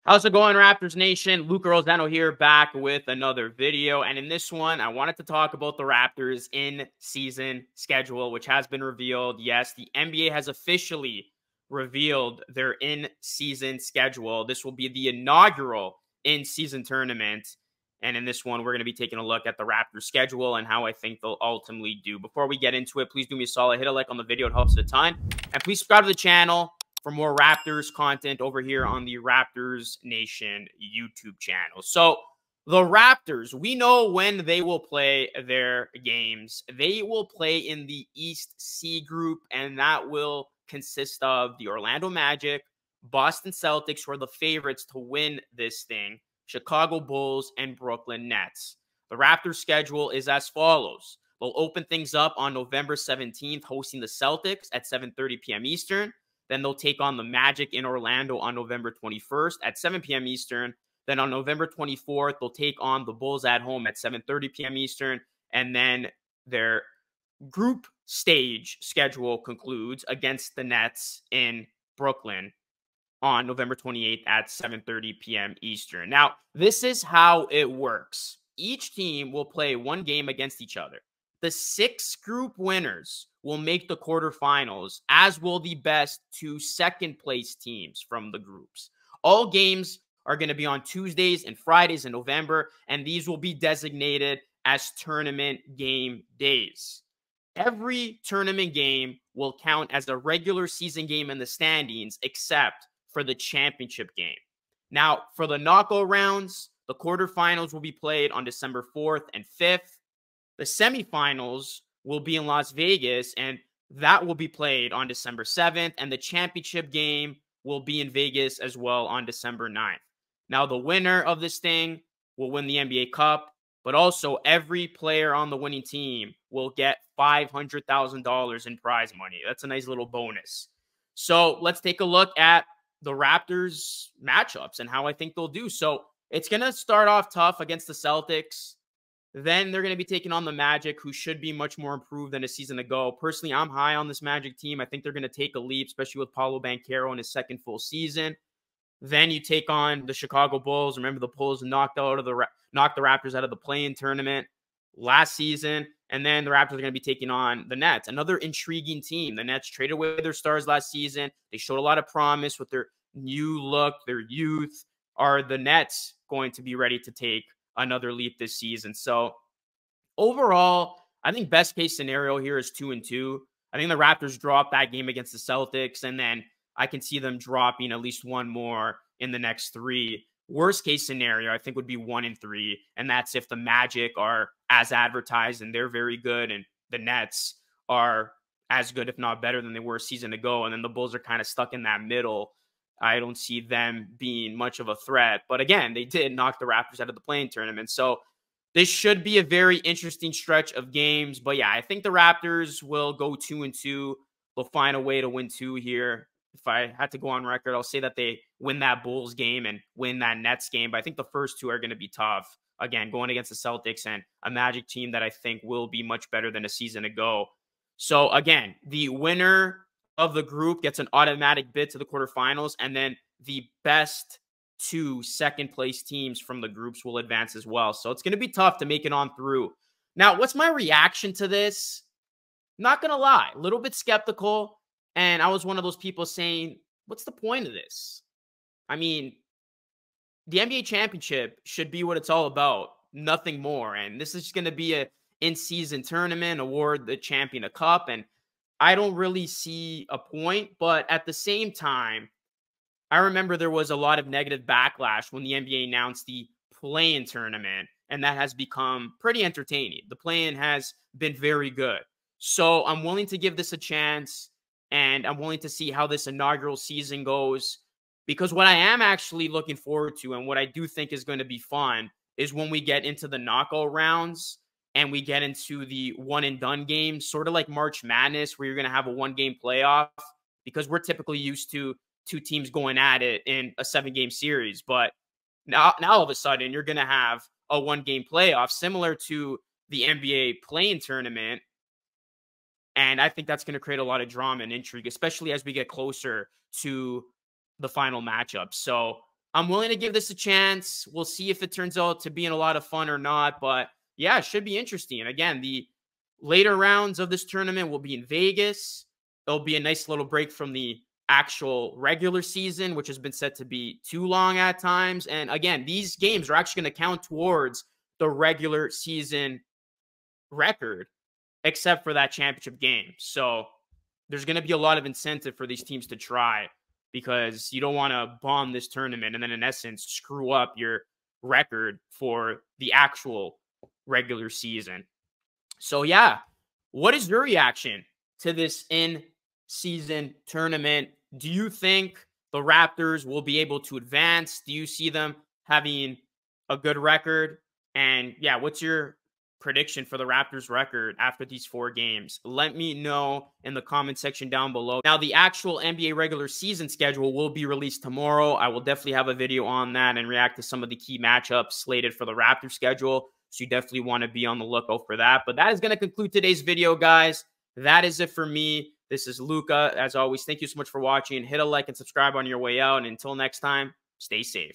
How's it going, Raptors Nation? Luke Rosano here, back with another video. And in this one, I wanted to talk about the Raptors in-season schedule, which has been revealed. Yes, the NBA has officially revealed their in-season schedule. This will be the inaugural in-season tournament. And in this one, we're going to be taking a look at the Raptors schedule and how I think they'll ultimately do. Before we get into it, please do me a solid. Hit a like on the video. It helps a ton. And please subscribe to the channel for more Raptors content over here on the Raptors Nation YouTube channel. So the Raptors, we know when they will play their games. They will play in the East C group, and that will consist of the Orlando Magic, Boston Celtics, who are the favorites to win this thing, Chicago Bulls, and Brooklyn Nets. The Raptors schedule is as follows. They'll open things up on November 17th, hosting the Celtics at 7:30 p.m. Eastern. Then they'll take on the Magic in Orlando on November 21st at 7 p.m. Eastern. Then on November 24th, they'll take on the Bulls at home at 7:30 p.m. Eastern. And then their group stage schedule concludes against the Nets in Brooklyn on November 28th at 7:30 p.m. Eastern. Now, this is how it works. Each team will play one game against each other. The 6 group winners will make the quarterfinals, as will the best 2 second-place teams from the groups. All games are going to be on Tuesdays and Fridays in November, and these will be designated as tournament game days. Every tournament game will count as a regular season game in the standings, except for the championship game. Now, for the knockout rounds, the quarterfinals will be played on December 4th and 5th. The semifinals will be in Las Vegas, and that will be played on December 7th, and the championship game will be in Vegas as well on December 9th. Now, the winner of this thing will win the NBA Cup, but also every player on the winning team will get $500,000 in prize money. That's a nice little bonus. So let's take a look at the Raptors matchups and how I think they'll do. So it's going to start off tough against the Celtics. Then they're going to be taking on the Magic, who should be much more improved than a season ago. Personally, I'm high on this Magic team. I think they're going to take a leap, especially with Paolo Banchero in his second full season. Then you take on the Chicago Bulls. Remember, the Bulls knocked the Raptors out of the play-in tournament last season. And then the Raptors are going to be taking on the Nets, another intriguing team. The Nets traded away their stars last season. They showed a lot of promise with their new look, their youth. Are the Nets going to be ready to take another leap this season? So overall, I think best case scenario here is 2-2. I think the Raptors drop that game against the Celtics, and then I can see them dropping at least one more in the next 3. Worst case scenario, I think, would be 1-3, and that's if the Magic are as advertised and they're very good, and the Nets are as good, if not better, than they were a season ago, and then the Bulls are kind of stuck in that middle. I don't see them being much of a threat. But again, they did knock the Raptors out of the play-in tournament. So this should be a very interesting stretch of games. But yeah, I think the Raptors will go 2-2. They'll find a way to win 2 here. If I had to go on record, I'll say that they win that Bulls game and win that Nets game. But I think the first 2 are going to be tough. Again, going against the Celtics and a Magic team that I think will be much better than a season ago. So again, the winner of the group gets an automatic bid to the quarterfinals, and then the best 2 second-place teams from the groups will advance as well. So it's going to be tough to make it on through. Now, what's my reaction to this? Not going to lie, a little bit skeptical, and I was one of those people saying, what's the point of this? I mean, the NBA championship should be what it's all about, nothing more, and this is going to be a in-season tournament, award the champion a cup, and I don't really see a point. But at the same time, I remember there was a lot of negative backlash when the NBA announced the play-in tournament, and that has become pretty entertaining. The play-in has been very good. So I'm willing to give this a chance, and I'm willing to see how this inaugural season goes, because what I am actually looking forward to, and what I do think is going to be fun, is when we get into the knockout rounds and we get into the one-and-done games, sort of like March Madness, where you're going to have a 1-game playoff, because we're typically used to 2 teams going at it in a 7-game series. But now all of a sudden, you're going to have a 1-game playoff, similar to the NBA play-in tournament. And I think that's going to create a lot of drama and intrigue, especially as we get closer to the final matchup. So I'm willing to give this a chance. We'll see if it turns out to being a lot of fun or not. But yeah, it should be interesting. And again, the later rounds of this tournament will be in Vegas. It'll be a nice little break from the actual regular season, which has been said to be too long at times. And again, these games are actually going to count towards the regular season record, except for that championship game. So there's going to be a lot of incentive for these teams to try, because you don't want to bomb this tournament and then in essence screw up your record for the actual regular season. So yeah, what is your reaction to this in-season tournament? Do you think the Raptors will be able to advance? Do you see them having a good record? And yeah, what's your prediction for the Raptors record after these 4 games? Let me know in the comment section down below. Now, the actual NBA regular season schedule will be released tomorrow. I will definitely have a video on that and react to some of the key matchups slated for the Raptors schedule. So you definitely want to be on the lookout for that. But that is going to conclude today's video, guys. That is it for me. This is Luca. As always, thank you so much for watching. Hit a like and subscribe on your way out. And until next time, stay safe.